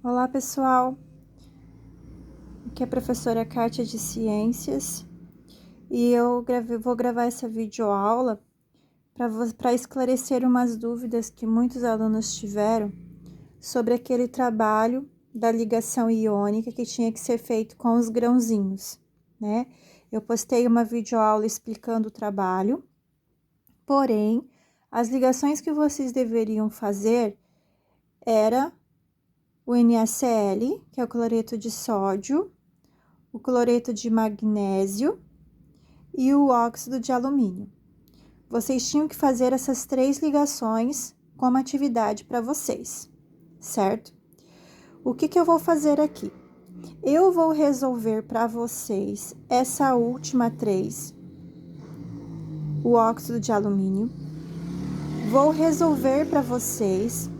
Olá, pessoal! Aqui é a professora Kátia de Ciências e eu vou gravar essa videoaula para esclarecer umas dúvidas que muitos alunos tiveram sobre aquele trabalho da ligação iônica que tinha que ser feito com os grãozinhos, né? Eu postei uma videoaula explicando o trabalho, porém, as ligações que vocês deveriam fazer era o NaCl, que é o cloreto de sódio, o cloreto de magnésio e o óxido de alumínio. Vocês tinham que fazer essas 3 ligações como atividade para vocês, certo? O que eu vou fazer aqui? Eu vou resolver para vocês essa última 3, o óxido de alumínio. Vou resolver para vocês,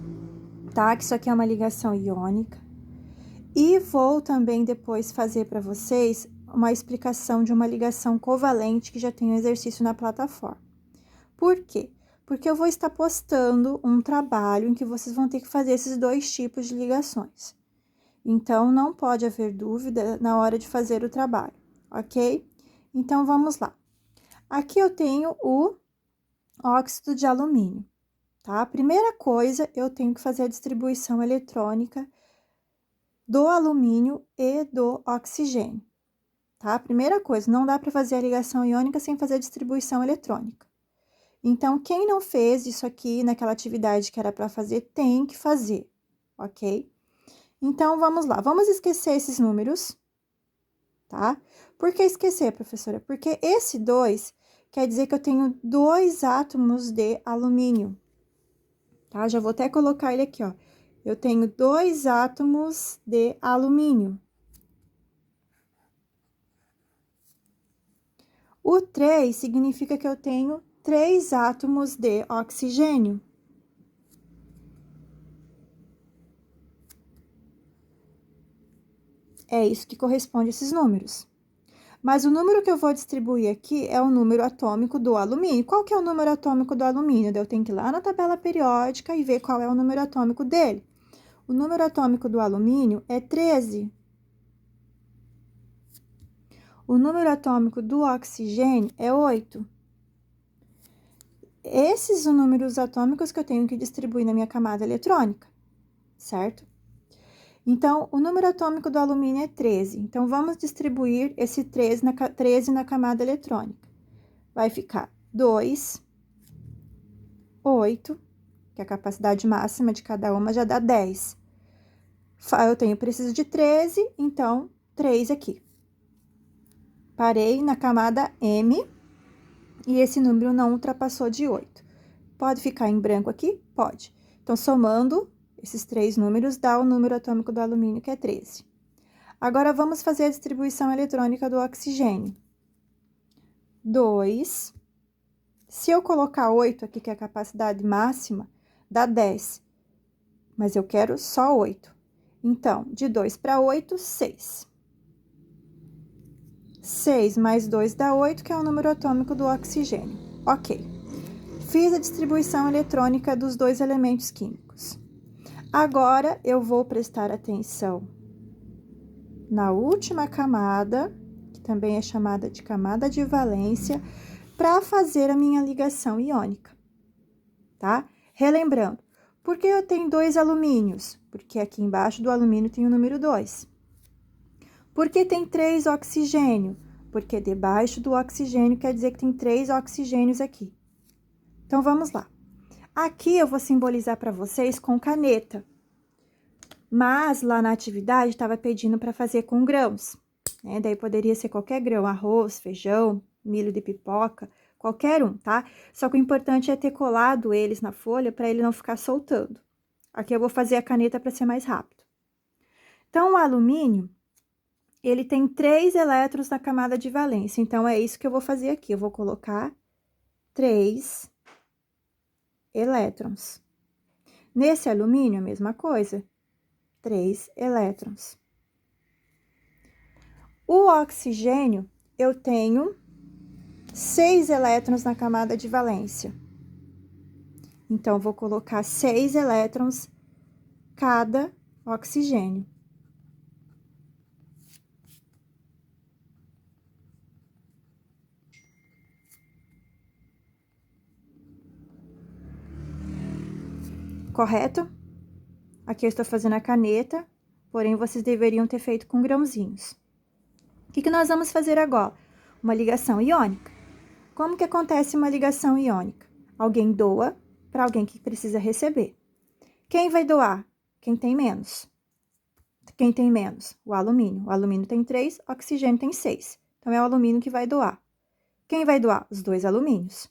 tá? Que isso aqui é uma ligação iônica. E vou também depois fazer para vocês uma explicação de uma ligação covalente que já tem um exercício na plataforma. Por quê? Porque eu vou estar postando um trabalho em que vocês vão ter que fazer esses 2 tipos de ligações. Então, não pode haver dúvida na hora de fazer o trabalho, ok? Então, vamos lá. Aqui eu tenho o óxido de alumínio, tá? A primeira coisa, eu tenho que fazer a distribuição eletrônica do alumínio e do oxigênio, tá? Primeira coisa, não dá para fazer a ligação iônica sem fazer a distribuição eletrônica. Então, quem não fez isso aqui naquela atividade que era para fazer, tem que fazer, ok? Então, vamos lá, vamos esquecer esses números, tá? Por que esquecer, professora? Porque esse 2 quer dizer que eu tenho 2 átomos de alumínio, tá? Já vou até colocar ele aqui, ó. Eu tenho 2 átomos de alumínio. O 3 significa que eu tenho 3 átomos de oxigênio. É isso que corresponde a esses números. Mas o número que eu vou distribuir aqui é o número atômico do alumínio. Qual que é o número atômico do alumínio? Eu tenho que ir lá na tabela periódica e ver qual é o número atômico dele. O número atômico do alumínio é 13. O número atômico do oxigênio é 8. Esses são números atômicos que eu tenho que distribuir na minha camada eletrônica, certo? Então, o número atômico do alumínio é 13. Então, vamos distribuir esse 13 na camada eletrônica. Vai ficar 2, 8, que é a capacidade máxima de cada uma, já dá 10. Preciso de 13, então, 3 aqui. Parei na camada M e esse número não ultrapassou de 8. Pode ficar em branco aqui? Pode. Então, somando esses 3 números, dá o número atômico do alumínio, que é 13. Agora, vamos fazer a distribuição eletrônica do oxigênio. 2. Se eu colocar 8 aqui, que é a capacidade máxima, dá 10. Mas eu quero só 8. Então, de 2 para 8, 6. 6 mais 2 dá 8, que é o número atômico do oxigênio. Ok. Fiz a distribuição eletrônica dos 2 elementos químicos. Agora, eu vou prestar atenção na última camada, que também é chamada de camada de valência, para fazer a minha ligação iônica, tá? Relembrando, por que eu tenho 2 alumínios? Porque aqui embaixo do alumínio tem o número 2. Por que tem 3 oxigênio? Porque debaixo do oxigênio quer dizer que tem 3 oxigênios aqui. Então, vamos lá. Aqui eu vou simbolizar para vocês com caneta. Mas lá na atividade estava pedindo para fazer com grãos, né? Daí poderia ser qualquer grão, arroz, feijão, milho de pipoca, qualquer um, tá? Só que o importante é ter colado eles na folha para ele não ficar soltando. Aqui eu vou fazer a caneta para ser mais rápido. Então, o alumínio, ele tem 3 elétrons na camada de valência. Então, é isso que eu vou fazer aqui. Eu vou colocar 3 elétrons. Nesse alumínio, a mesma coisa. 3 elétrons. O oxigênio, eu tenho 6 elétrons na camada de valência. Então, vou colocar 6 elétrons cada oxigênio. Correto? Aqui eu estou fazendo a caneta, porém vocês deveriam ter feito com grãozinhos. O que nós vamos fazer agora? Uma ligação iônica. Como que acontece uma ligação iônica? Alguém doa para alguém que precisa receber. Quem vai doar? Quem tem menos. Quem tem menos? O alumínio. O alumínio tem 3, o oxigênio tem 6. Então, é o alumínio que vai doar. Quem vai doar? Os 2 alumínios.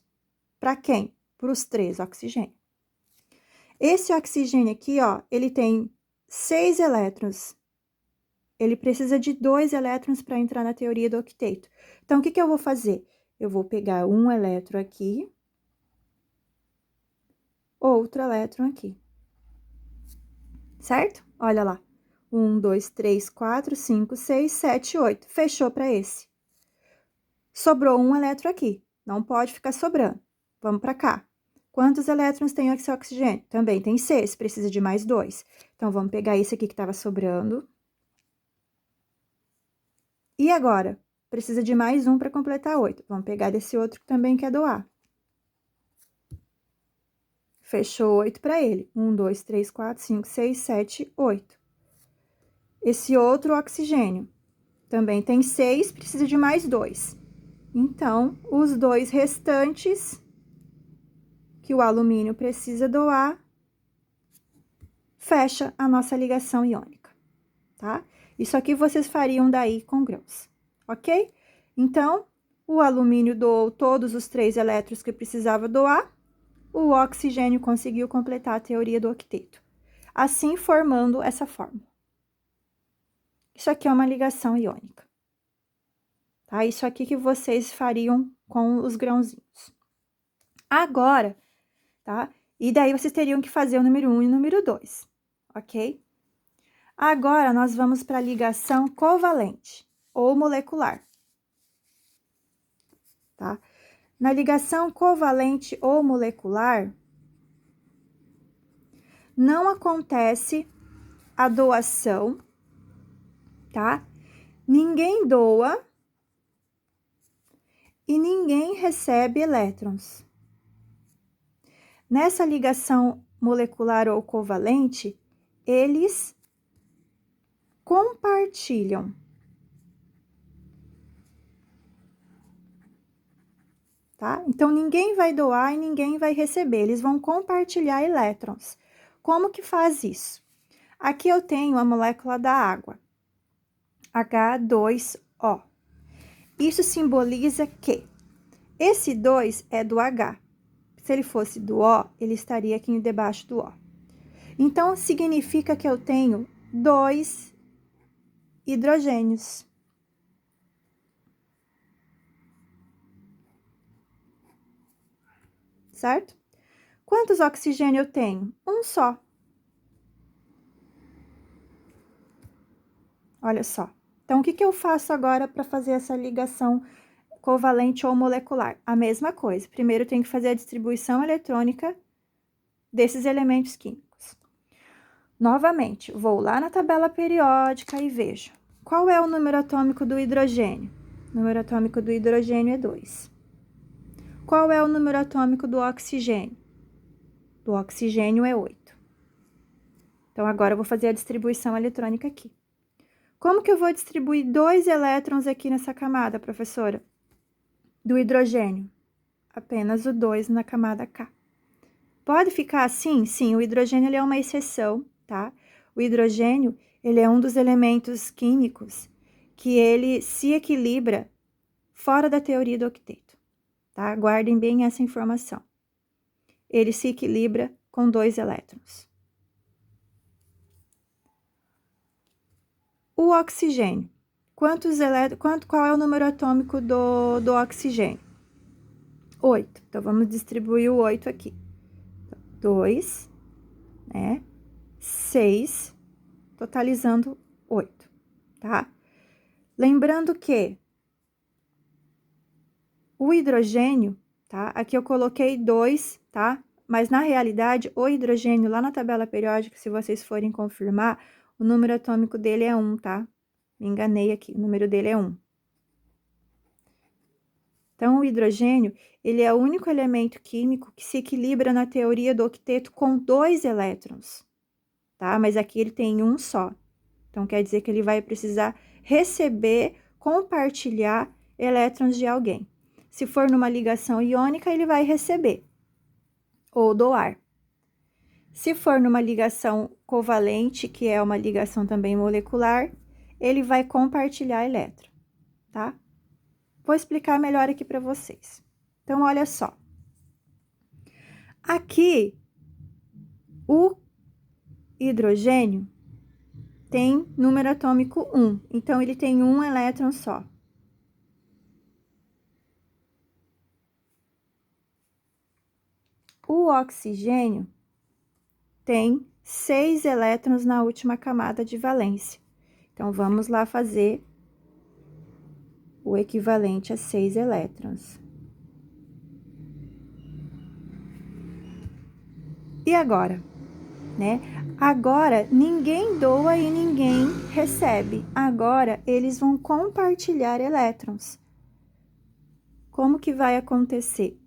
Para quem? Para os 3 oxigênio. Esse oxigênio aqui, ó, ele tem 6 elétrons. Ele precisa de 2 elétrons para entrar na teoria do octeto. Então, o que eu vou fazer? Eu vou pegar um elétron aqui, outro elétron aqui. Certo? Olha lá. 1, 2, 3, 4, 5, 6, 7, 8. Fechou para esse. Sobrou um elétron aqui. Não pode ficar sobrando. Vamos para cá. Quantos elétrons tem esse oxigênio? Também tem 6, precisa de mais 2. Então, vamos pegar esse aqui que estava sobrando. E agora? Precisa de mais um para completar 8. Vamos pegar desse outro que também quer doar. Fechou 8 para ele. 1, 2, 3, 4, 5, 6, 7, 8. Esse outro oxigênio também tem 6, precisa de mais 2. Então, os 2 restantes que o alumínio precisa doar, fecha a nossa ligação iônica, tá? Isso aqui vocês fariam daí com grãos, ok? Então, o alumínio doou todos os 3 elétrons que precisava doar, o oxigênio conseguiu completar a teoria do octeto, assim formando essa fórmula. Isso aqui é uma ligação iônica, tá? Isso aqui que vocês fariam com os grãozinhos. Agora, tá? E daí, vocês teriam que fazer o número 1 e o número 2, ok? Agora, nós vamos para a ligação covalente ou molecular, tá? Na ligação covalente ou molecular, não acontece a doação, tá? Ninguém doa e ninguém recebe elétrons. Nessa ligação molecular ou covalente, eles compartilham. Tá? Então, ninguém vai doar e ninguém vai receber, eles vão compartilhar elétrons. Como que faz isso? Aqui eu tenho a molécula da água, H2O. Isso simboliza que esse 2 é do H. Se ele fosse do O, ele estaria aqui debaixo do O. Então, significa que eu tenho 2 hidrogênios. Certo? Quantos oxigênios eu tenho? Um só. Olha só. Então, o que eu faço agora para fazer essa ligação covalente ou molecular? A mesma coisa. Primeiro, eu tenho que fazer a distribuição eletrônica desses elementos químicos. Novamente, vou lá na tabela periódica e vejo. Qual é o número atômico do hidrogênio? O número atômico do hidrogênio é 2. Qual é o número atômico do oxigênio? Do oxigênio é 8. Então, agora eu vou fazer a distribuição eletrônica aqui. Como que eu vou distribuir 2 elétrons aqui nessa camada, professora? Do hidrogênio. Apenas o 2 na camada K. Pode ficar assim? Sim, o hidrogênio ele é uma exceção, tá? O hidrogênio, ele é um dos elementos químicos que ele se equilibra fora da teoria do octeto, tá? Guardem bem essa informação. Ele se equilibra com 2 elétrons. O oxigênio. Qual é o número atômico do oxigênio? 8. Então, vamos distribuir o 8 aqui. 2, né? 6, totalizando 8, tá? Lembrando que o hidrogênio, tá? Aqui eu coloquei 2, tá? Mas, na realidade, o hidrogênio, lá na tabela periódica, se vocês forem confirmar, O número atômico dele é 1, tá? Me enganei aqui, o número dele é 1. Então, o hidrogênio, ele é o único elemento químico que se equilibra na teoria do octeto com 2 elétrons, tá? Mas aqui ele tem um só. Então, quer dizer que ele vai precisar receber, compartilhar elétrons de alguém. Se for numa ligação iônica, ele vai receber ou doar. Se for numa ligação covalente, que é uma ligação também molecular, ele vai compartilhar elétron, tá? Vou explicar melhor aqui para vocês. Então, olha só. Aqui, o hidrogênio tem número atômico 1, então ele tem um elétron só. O oxigênio tem 6 elétrons na última camada de valência. Então, vamos lá fazer o equivalente a 6 elétrons. E agora, né? Agora, ninguém doa e ninguém recebe. Agora, eles vão compartilhar elétrons. Como que vai acontecer?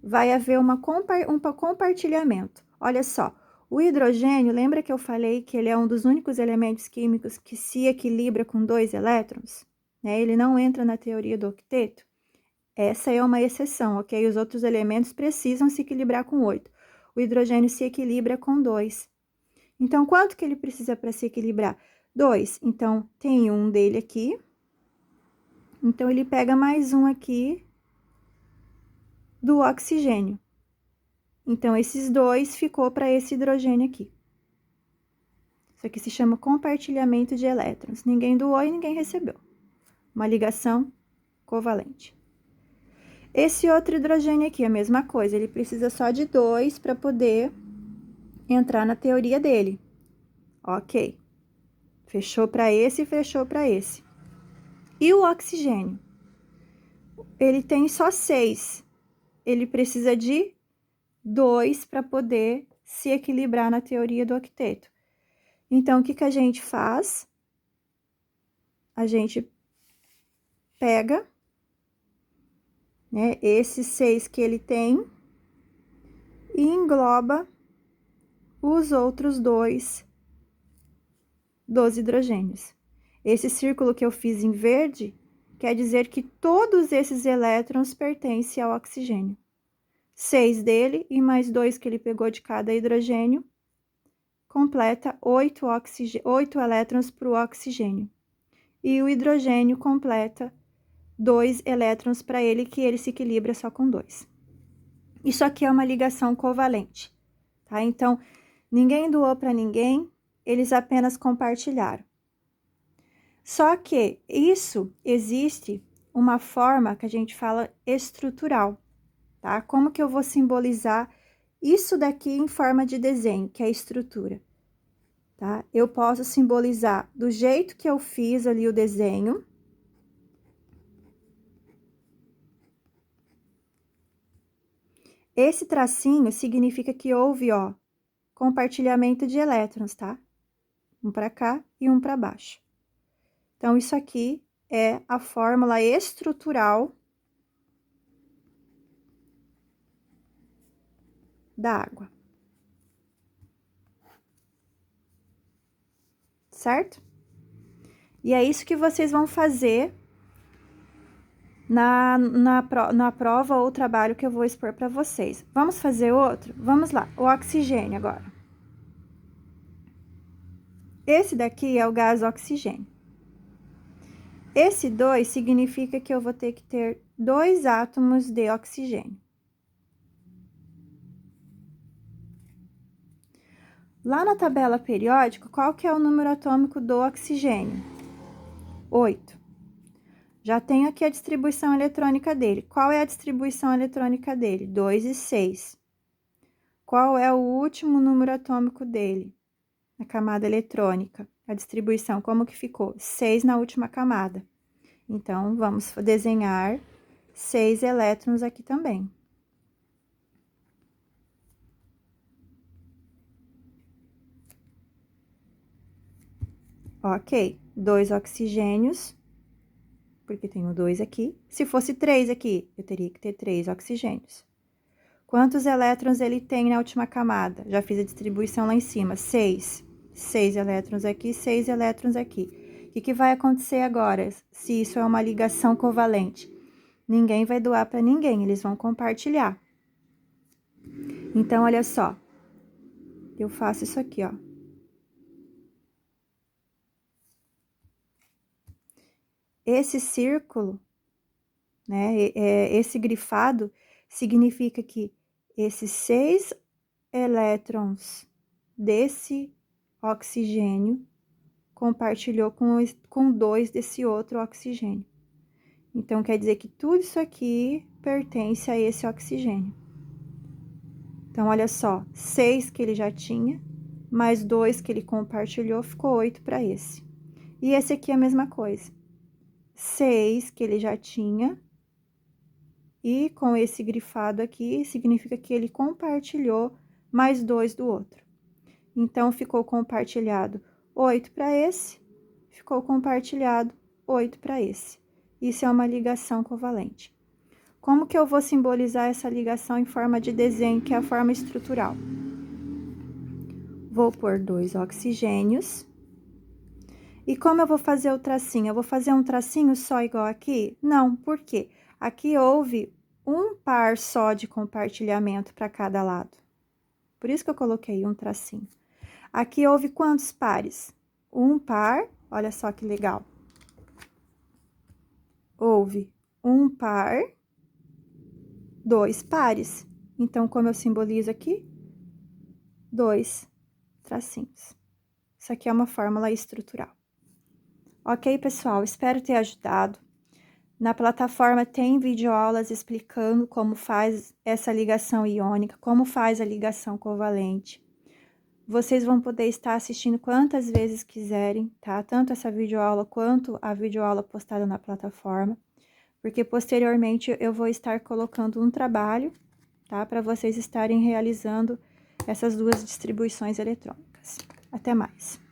Vai haver um compartilhamento. Olha só, o hidrogênio, lembra que eu falei que ele é um dos únicos elementos químicos que se equilibra com 2 elétrons? Né? Ele não entra na teoria do octeto? Essa é uma exceção, ok? Os outros elementos precisam se equilibrar com 8. O hidrogênio se equilibra com 2. Então, quanto que ele precisa para se equilibrar? 2. Então, tem um dele aqui. Então, ele pega mais um aqui do oxigênio. Então, esses 2 ficou para esse hidrogênio aqui. Isso aqui se chama compartilhamento de elétrons. Ninguém doou e ninguém recebeu. Uma ligação covalente. Esse outro hidrogênio aqui, a mesma coisa. Ele precisa só de 2 para poder entrar na teoria dele. Ok. Fechou para esse e fechou para esse. E o oxigênio? Ele tem só 6. Ele precisa de 2 para poder se equilibrar na teoria do octeto. Então, o que que a gente faz? A gente pega, né, esses 6 que ele tem e engloba os outros 2 dos hidrogênios. Esse círculo que eu fiz em verde quer dizer que todos esses elétrons pertencem ao oxigênio. 6 dele e mais 2 que ele pegou de cada hidrogênio, completa 8 elétrons para o oxigênio. E o hidrogênio completa 2 elétrons para ele, que ele se equilibra só com 2. Isso aqui é uma ligação covalente, tá? Então, ninguém doou para ninguém, eles apenas compartilharam. Só que isso existe uma forma que a gente fala estrutural, tá? Como que eu vou simbolizar isso daqui em forma de desenho, que é a estrutura, tá? Eu posso simbolizar do jeito que eu fiz ali o desenho. Esse tracinho significa que houve, ó, compartilhamento de elétrons, tá? Um para cá e um para baixo. Então, isso aqui é a fórmula estrutural da água. Certo? E é isso que vocês vão fazer na prova ou trabalho que eu vou expor para vocês. Vamos fazer outro? Vamos lá, o oxigênio agora. Esse daqui é o gás oxigênio. Esse 2 significa que eu vou ter que ter 2 átomos de oxigênio. Lá na tabela periódica, qual que é o número atômico do oxigênio? 8. Já tenho aqui a distribuição eletrônica dele. Qual é a distribuição eletrônica dele? 2 e 6. Qual é o último número atômico dele? Na camada eletrônica. A distribuição, como que ficou? 6 na última camada. Então, vamos desenhar 6 elétrons aqui também. Ok, 2 oxigênios, porque tenho 2 aqui. Se fosse 3 aqui, eu teria que ter 3 oxigênios. Quantos elétrons ele tem na última camada? Já fiz a distribuição lá em cima, 6. 6 elétrons aqui, 6 elétrons aqui. O que vai acontecer agora, se isso é uma ligação covalente? Ninguém vai doar para ninguém, eles vão compartilhar. Então, olha só, eu faço isso aqui, ó. Esse círculo, né, esse grifado, significa que esses 6 elétrons desse oxigênio compartilhou com 2 desse outro oxigênio. Então, quer dizer que tudo isso aqui pertence a esse oxigênio. Então, olha só, 6 que ele já tinha, mais 2 que ele compartilhou, ficou 8 para esse. E esse aqui é a mesma coisa. 6 que ele já tinha, e com esse grifado aqui, significa que ele compartilhou mais 2 do outro. Então, ficou compartilhado 8 para esse, ficou compartilhado 8 para esse. Isso é uma ligação covalente. Como que eu vou simbolizar essa ligação em forma de desenho, que é a forma estrutural? Vou pôr 2 oxigênios. E como eu vou fazer o tracinho? Eu vou fazer um tracinho só igual aqui? Não, por quê? Aqui houve um par só de compartilhamento para cada lado. Por isso que eu coloquei um tracinho. Aqui houve quantos pares? Um par, olha só que legal. Houve um par, 2 pares. Então, como eu simbolizo aqui? 2 tracinhos. Isso aqui é uma fórmula estrutural. Ok, pessoal? Espero ter ajudado. Na plataforma tem videoaulas explicando como faz essa ligação iônica, como faz a ligação covalente. Vocês vão poder estar assistindo quantas vezes quiserem, tá? Tanto essa videoaula quanto a videoaula postada na plataforma, porque posteriormente eu vou estar colocando um trabalho, tá? Para vocês estarem realizando essas duas distribuições eletrônicas. Até mais!